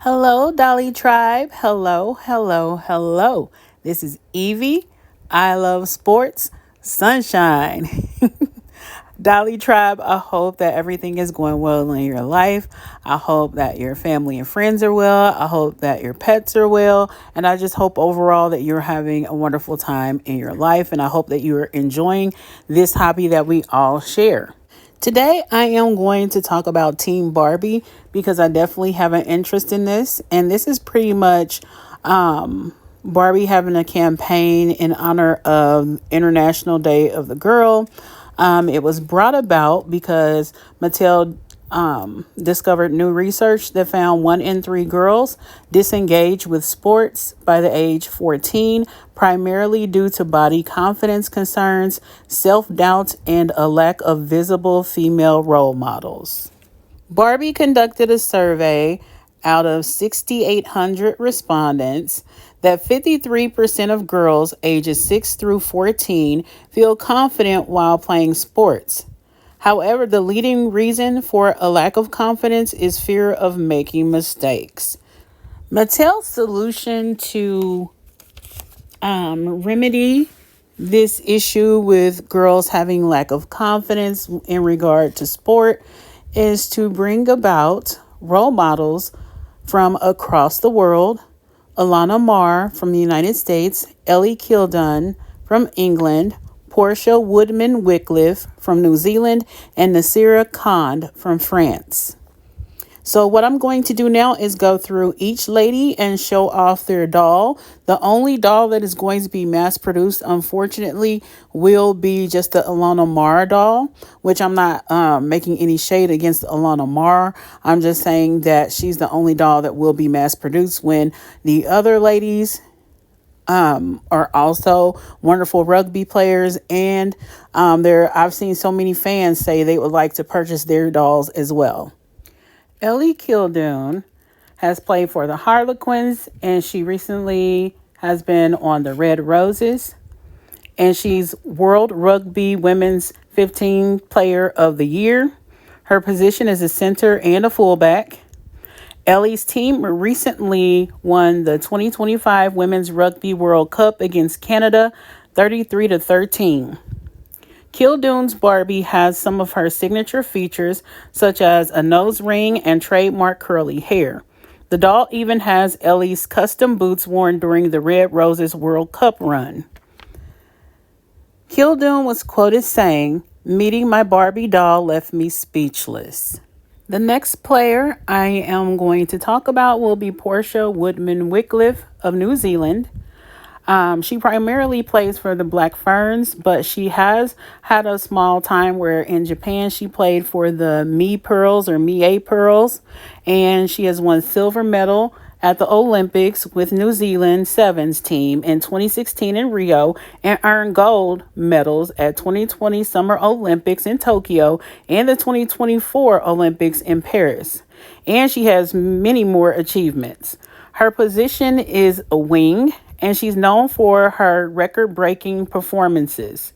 Hello, Dolly Tribe. Hello, hello, hello. This is Evie. I love sports, sunshine. Dolly Tribe, I hope that everything is going well in your life. I hope that your family and friends are well. I hope that your pets are well. And I just hope overall that you're having a wonderful time in your life. And I hope that you are enjoying this hobby that we all share. Today, I am going to talk about Team Barbie because I definitely have an interest in this. And this is pretty much Barbie having a campaign in honor of International Day of the Girl. It was brought about because Mattel discovered new research that found 1 in 3 girls disengage with sports by the age 14, primarily due to body confidence concerns, self-doubt, and a lack of visible female role models. Barbie conducted a survey out of 6,800 respondents that 53% of girls ages 6 through 14 feel confident while playing sports. However, the leading reason for a lack of confidence is fear of making mistakes. Mattel's solution to remedy this issue with girls having lack of confidence in regard to sport is to bring about role models from across the world. Alana Marr from the United States, Ellie Kildun from England, Portia Woodman Wycliffe from New Zealand, and Nasira Khan from France. So what I'm going to do now is go through each lady and show off their doll. The only doll that is going to be mass produced, unfortunately, will be just the Alana Marr doll, which I'm not making any shade against Alana Marr. I'm just saying that she's the only doll that will be mass produced when the other ladies are also wonderful rugby players, and I've seen so many fans say they would like to purchase their dolls as well. Ellie Kildun has played for the Harlequins, and she recently has been on the Red Roses, and she's World Rugby Women's 15 Player of the Year. Her position is a center and a fullback. Ellie's team recently won the 2025 Women's Rugby World Cup against Canada 33-13. Kildun's Barbie has some of her signature features, such as a nose ring and trademark curly hair. The doll even has Ellie's custom boots worn during the Red Roses World Cup run. Kildun was quoted saying, "Meeting my Barbie doll left me speechless." The next player I am going to talk about will be Portia Woodman Wycliffe of New Zealand. She primarily plays for the Black Ferns, but she has had a small time where in Japan she played for the Mie Pearls or Mie Pearls, and she has won silver medal at the Olympics with New Zealand Sevens team in 2016 in Rio, and earned gold medals at 2020 Summer Olympics in Tokyo and the 2024 Olympics in Paris. And she has many more achievements. Her position is a wing, and she's known for her record-breaking performances.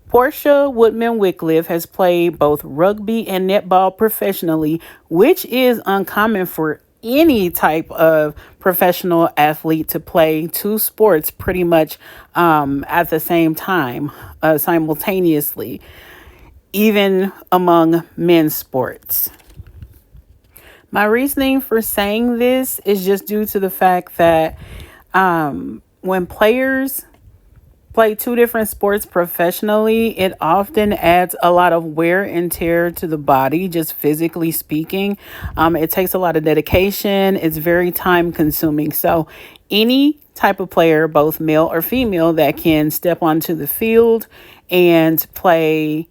Portia Woodman Wycliffe has played both rugby and netball professionally, which is uncommon for any type of professional athlete to play two sports pretty much at the same time, simultaneously, even among men's sports. My reasoning for saying this is just due to the fact that when players play two different sports professionally, it often adds a lot of wear and tear to the body, just physically speaking. It takes a lot of dedication. It's very time consuming. So any type of player, both male or female, that can step onto the field and play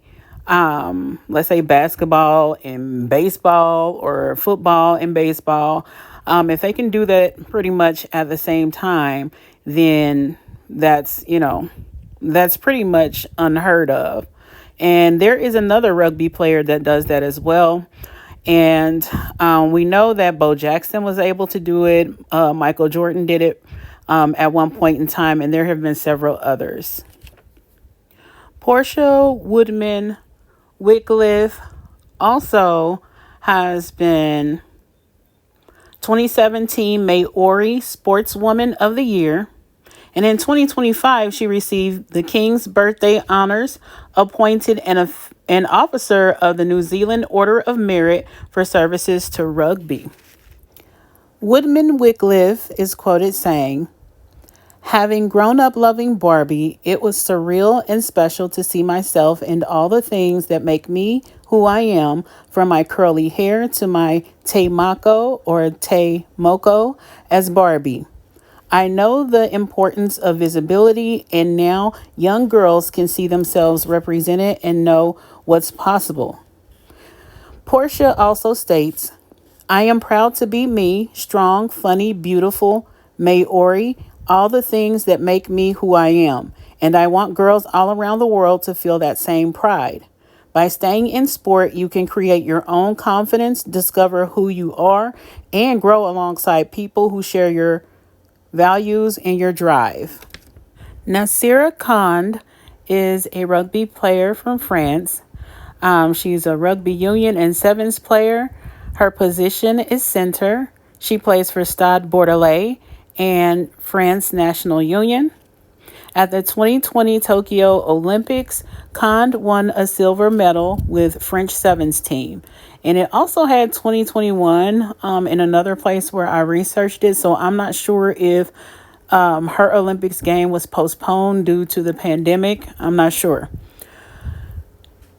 let's say basketball and baseball or football and baseball, if they can do that pretty much at the same time, then that's pretty much unheard of. And there is another rugby player that does that as well. And we know that Bo Jackson was able to do it. Michael Jordan did it at one point in time, and there have been several others. Portia Woodman Wycliffe also has been 2017 Maori Sportswoman of the Year. And in 2025, she received the King's Birthday Honors, appointed an officer of the New Zealand Order of Merit for services to rugby. Woodman Wycliffe is quoted saying, "Having grown up loving Barbie, it was surreal and special to see myself and all the things that make me who I am, from my curly hair to my te mako or te moko as Barbie. I know the importance of visibility, and now young girls can see themselves represented and know what's possible." Portia also states, "I am proud to be me, strong, funny, beautiful, Maori, all the things that make me who I am. And I want girls all around the world to feel that same pride. By staying in sport, you can create your own confidence, discover who you are, and grow alongside people who share your values and your drive." Nasira Khan is a rugby player from France. She's a rugby union and sevens player. Her position is center. She plays for Stade Bordelais and France National Union. At the 2020 Tokyo Olympics, Khan won a silver medal with French sevens team. And it also had 2021 in another place where I researched it. So I'm not sure if her Olympics game was postponed due to the pandemic. I'm not sure.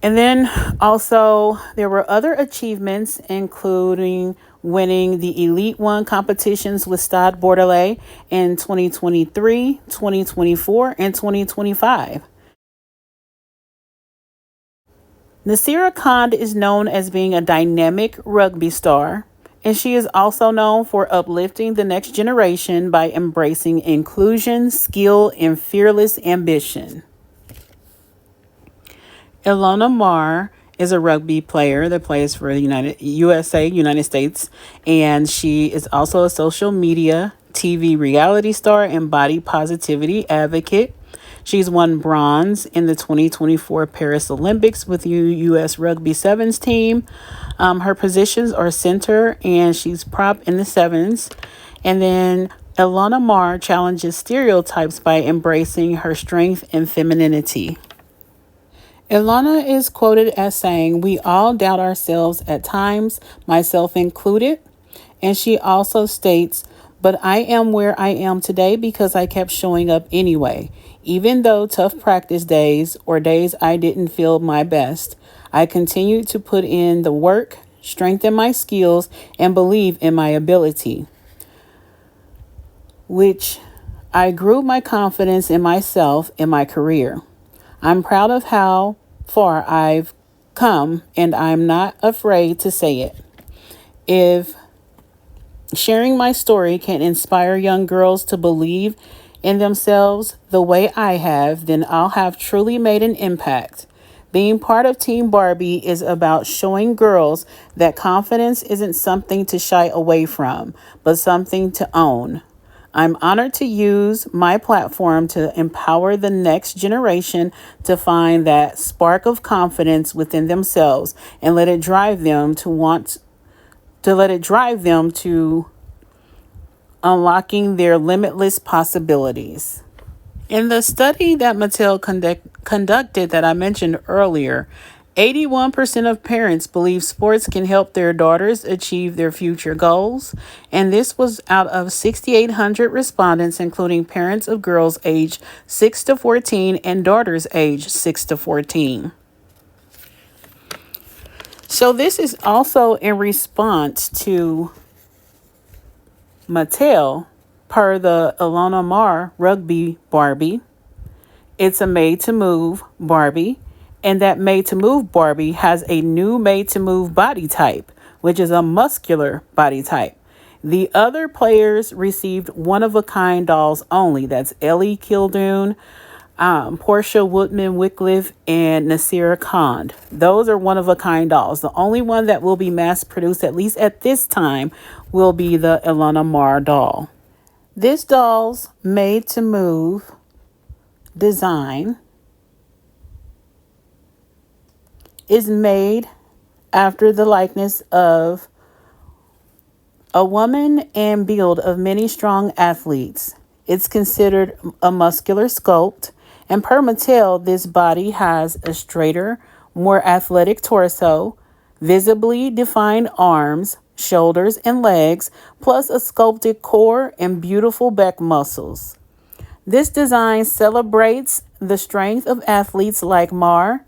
And then also there were other achievements, including winning the Elite One competitions with Stade Bordelais in 2023, 2024, and 2025. Nasira Khan is known as being a dynamic rugby star, and she is also known for uplifting the next generation by embracing inclusion, skill, and fearless ambition. Ilona Marr is a rugby player that plays for the United States, and she is also a social media, TV reality star, and body positivity advocate. She's won bronze in the 2024 Paris Olympics with the U.S. Rugby Sevens team. Her positions are center, and she's prop in the sevens. And then Ilona Marr challenges stereotypes by embracing her strength and femininity. Ilana is quoted as saying, "We all doubt ourselves at times, myself included." And she also states, "But I am where I am today because I kept showing up anyway. Even though tough practice days or days I didn't feel my best, I continued to put in the work, strengthen my skills, and believe in my ability, which I grew my confidence in myself in my career. I'm proud of how far I've come, and I'm not afraid to say it. If sharing my story can inspire young girls to believe in themselves the way I have, then I'll have truly made an impact. Being part of Team Barbie is about showing girls that confidence isn't something to shy away from, but something to own. I'm honored to use my platform to empower the next generation to find that spark of confidence within themselves and let it drive them to unlocking their limitless possibilities." In the study that Mattel conducted that I mentioned earlier, 81% of parents believe sports can help their daughters achieve their future goals, and this was out of 6,800 respondents, including parents of girls aged 6 to 14 and daughters aged 6 to 14. So this is also in response to Mattel, per the Ilona Marr Rugby Barbie. It's a made-to-move Barbie, and that made-to-move Barbie has a new made-to-move body type, which is a muscular body type. The other players received one-of-a-kind dolls only. That's Ellie Kildune, Portia Woodman Wycliffe, and Nasira Khan. Those are one-of-a-kind dolls. The only one that will be mass-produced, at least at this time, will be the Ilona Marr doll. This doll's made-to-move design is made after the likeness of A woman and build of many strong athletes. It's considered a muscular sculpt, and per Mattel, this body has a straighter, more athletic torso, visibly defined arms, shoulders, and legs, plus a sculpted core and beautiful back muscles. This design celebrates the strength of athletes like Marr,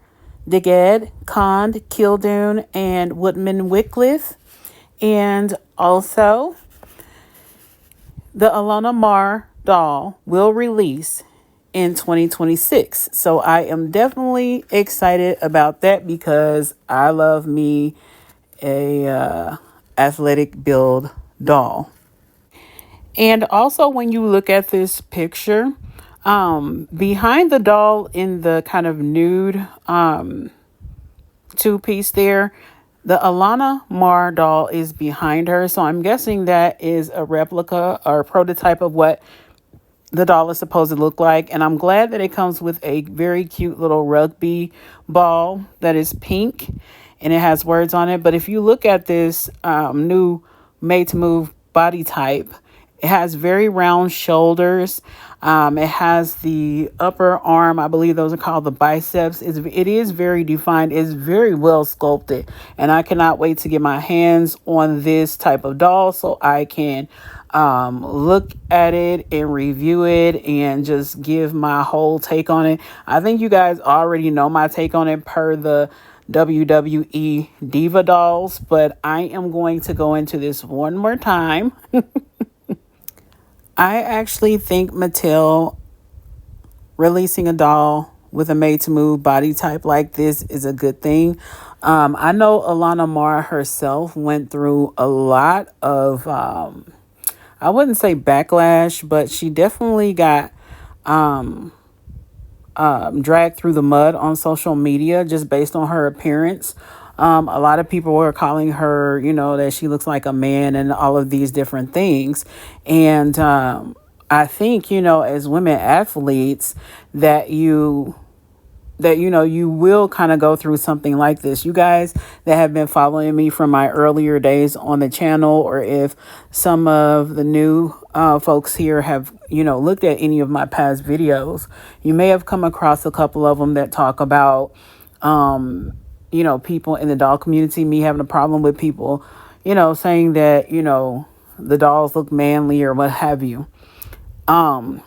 Diged, Cond, Kildune, and Woodman Wycliffe, and also the Alana Marr doll will release in 2026. So I am definitely excited about that because I love me a athletic build doll. And also when you look at this picture, behind the doll in the kind of nude two-piece there, the Alana Marr doll is behind her. So I'm guessing that is a replica or a prototype of what the doll is supposed to look like. And I'm glad that it comes with a very cute little rugby ball that is pink and it has words on it. But if you look at this new made to move body type, it has very round shoulders. It has the upper arm. I believe those are called the biceps. It is very defined. It's very well sculpted. And I cannot wait to get my hands on this type of doll so I can look at it and review it and just give my whole take on it. I think you guys already know my take on it per the WWE Diva dolls, but I am going to go into this one more time. I actually think Mattel releasing a doll with a made to move body type like this is a good thing. I know Alana Marr herself went through a lot of, I wouldn't say backlash, but she definitely got dragged through the mud on social media just based on her appearance. A lot of people were calling her, that she looks like a man and all of these different things. And I think, as women athletes you will kind of go through something like this. You guys that have been following me from my earlier days on the channel, or if some of the new folks here have, looked at any of my past videos, you may have come across a couple of them that talk about, people in the doll community, me having a problem with people, saying that, the dolls look manly or what have you. I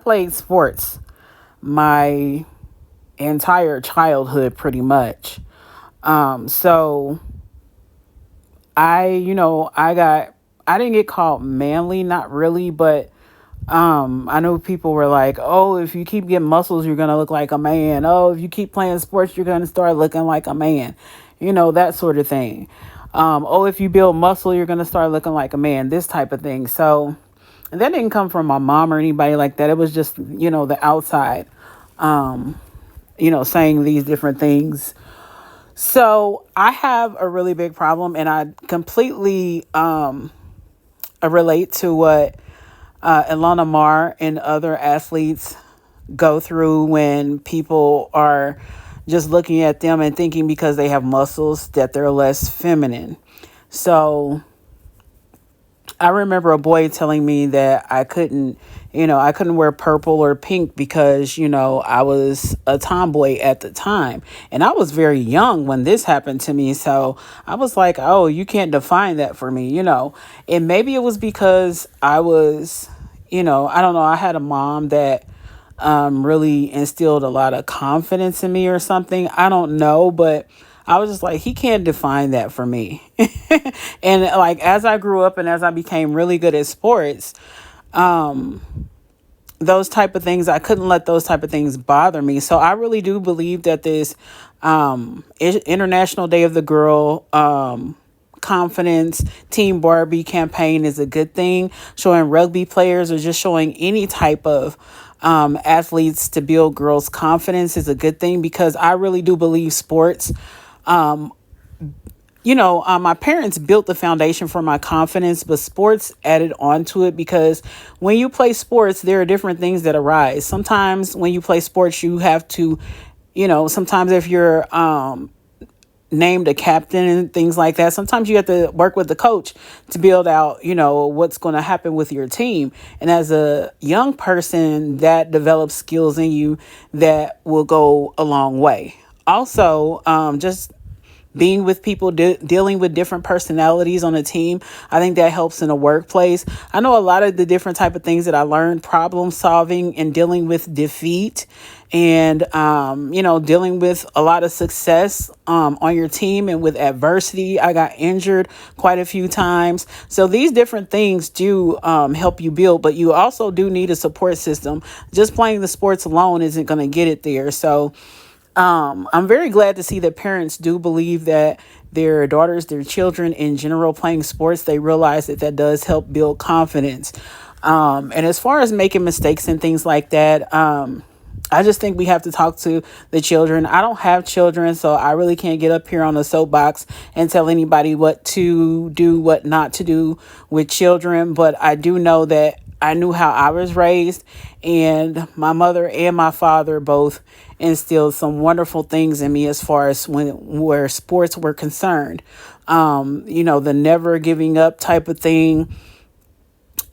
played sports my entire childhood pretty much. So I didn't get called manly, not really, but I know people were like, oh, if you keep getting muscles, you're going to look like a man. Oh, if you keep playing sports, you're going to start looking like a man. That sort of thing. Oh, if you build muscle, you're going to start looking like a man, this type of thing. So that didn't come from my mom or anybody like that. It was just, the outside, saying these different things. So I have a really big problem, and I completely relate to what Alana Marr and other athletes go through when people are just looking at them and thinking because they have muscles that they're less feminine. So I remember a boy telling me that I couldn't wear purple or pink because, I was a tomboy at the time. And I was very young when this happened to me. So I was like, oh, you can't define that for me, And maybe it was because I was, I don't know, I had a mom that really instilled a lot of confidence in me or something. I don't know, but I was just like, he can't define that for me. And like, as I grew up and as I became really good at sports, those type of things, I couldn't let those type of things bother me. So I really do believe that this International Day of the Girl Confidence Team Barbie campaign is a good thing. Showing rugby players or just showing any type of athletes to build girls' confidence is a good thing, because I really do believe sports, my parents built the foundation for my confidence, but sports added on to it, because when you play sports, there are different things that arise. Sometimes when you play sports, you have to, sometimes if you're, named a captain and things like that. Sometimes you have to work with the coach to build out, what's going to happen with your team. And as a young person, that develops skills in you that will go a long way. Also, just being with people, dealing with different personalities on a team, I think that helps in a workplace. I know a lot of the different type of things that I learned: problem solving and dealing with defeat, and dealing with a lot of success on your team, and with adversity. I got injured quite a few times, so these different things do help you build, but you also do need a support system. Just playing the sports alone isn't going to get it there. So I'm very glad to see that parents do believe that their daughters, their children in general, playing sports, they realize that that does help build confidence. And as far as making mistakes and things like that, I just think we have to talk to the children. I don't have children, so I really can't get up here on a soapbox and tell anybody what to do, what not to do with children. But I do know that I knew how I was raised, and my mother and my father both instilled some wonderful things in me as far as where sports were concerned. The never giving up type of thing,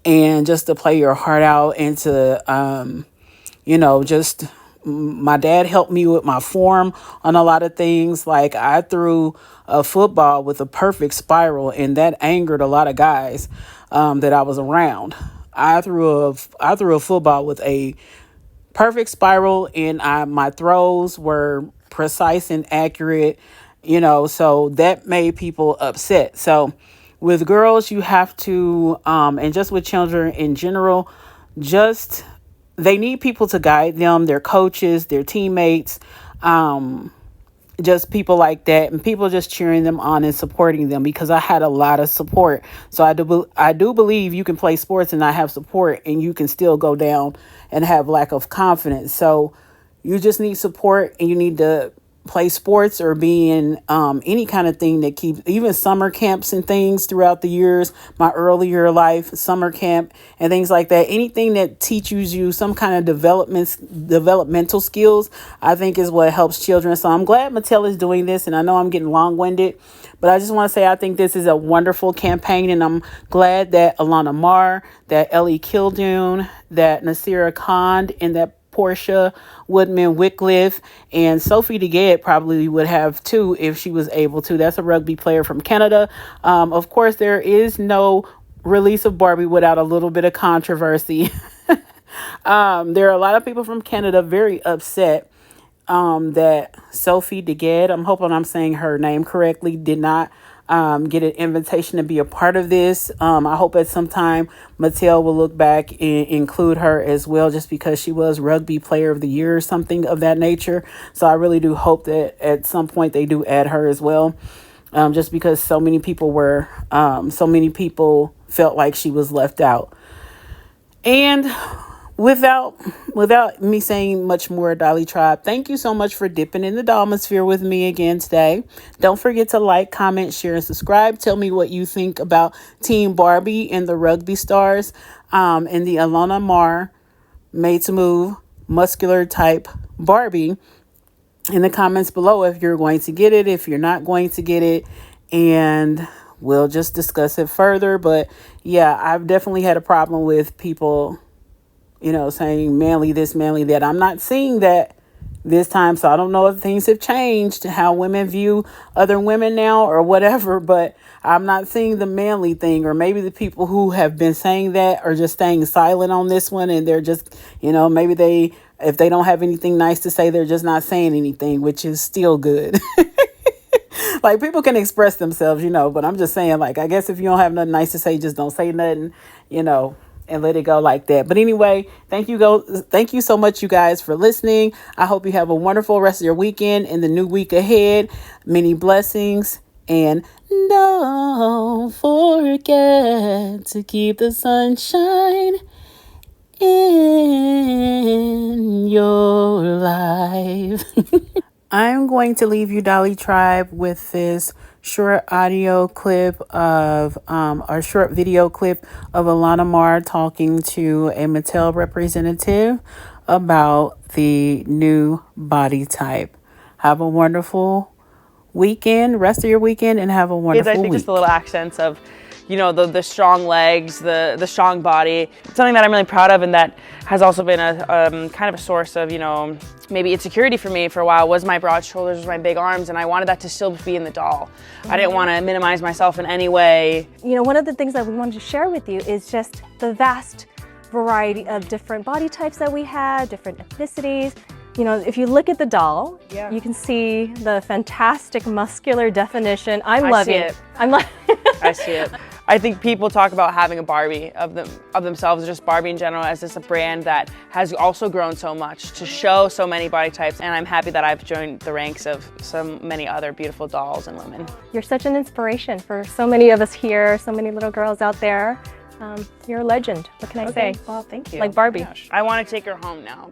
and just to play your heart out, and to just my dad helped me with my form on a lot of things. Like, I threw a football with a perfect spiral, and that angered a lot of guys that I was around. I threw a football with a perfect spiral, and my throws were precise and accurate, so that made people upset. So with girls, you have to, and just with children in general, just they need people to guide them, their coaches, their teammates, just people like that, and people just cheering them on and supporting them, because I had a lot of support. So I do believe you can play sports and not have support, and you can still go down and have lack of confidence. So you just need support, and you need to play sports or be in any kind of thing that keeps, even summer camps and things throughout the years, my earlier life, summer camp and things like that. Anything that teaches you some kind of developmental skills, I think is what helps children. So I'm glad Mattel is doing this, and I know I'm getting long-winded, but I just want to say I think this is a wonderful campaign, and I'm glad that Alana Marr, that Ellie Kildune, that Nasira Khan, and that Portia Woodman Wycliffe, and Sophie DeGette probably would have too if she was able to. That's a rugby player from Canada. Of course, there is no release of Barbie without a little bit of controversy. There are a lot of people from Canada very upset that Sophie DeGette, I'm hoping I'm saying her name correctly, did not get an invitation to be a part of this. I hope at some time Mattel will look back and include her as well, just because she was Rugby Player of the Year or something of that nature. So I really do hope that at some point they do add her as well, just because so many people felt like she was left out. And without me saying much more, Dolly Tribe, thank you so much for dipping in the Dalmosphere with me again today. Don't forget to like, comment, share, and subscribe. Tell me what you think about Team Barbie and the Rugby Stars, and the Alana Marr made to move muscular type Barbie in the comments below, if you're going to get it, if you're not going to get it, and we'll just discuss it further. But yeah, I've definitely had a problem with people saying manly this, manly that. I'm not seeing that this time, so I don't know if things have changed, how women view other women now or whatever, but I'm not seeing the manly thing. Or maybe the people who have been saying that are just staying silent on this one, and they're just, maybe if they don't have anything nice to say, they're just not saying anything, which is still good. Like, people can express themselves, but I'm just saying, like, I guess if you don't have nothing nice to say, just don't say nothing, and let it go like that. But anyway, thank you so much, you guys, for listening. I hope you have a wonderful rest of your weekend and the new week ahead. Many blessings, and don't forget to keep the sunshine in your life. I'm going to leave you, Dolly Tribe, with this short audio clip of, or short video clip of Alana Marr talking to a Mattel representative about the new body type. Have a wonderful rest of your weekend, and have a wonderful I think week. just the little accents of, you know, the strong legs, the strong body. It's something that I'm really proud of, and that has also been a kind of a source of, you know, maybe insecurity for me for a while, was my broad shoulders, was my big arms, and I wanted that to still be in the doll. I didn't want to minimize myself in any way. You know, one of the things that we wanted to share with you is just the vast variety of different body types that we had, different ethnicities. You know, if you look at the doll, you can see the fantastic muscular definition. I'm loving it. I see it. I think people talk about having a Barbie of themselves, just Barbie in general, as just a brand that has also grown so much to show so many body types. And I'm happy that I've joined the ranks of so many other beautiful dolls and women. You're such an inspiration for so many of us here, so many little girls out there. You're a legend. What can I say? Well, thank you. Like Barbie. I want to take her home now.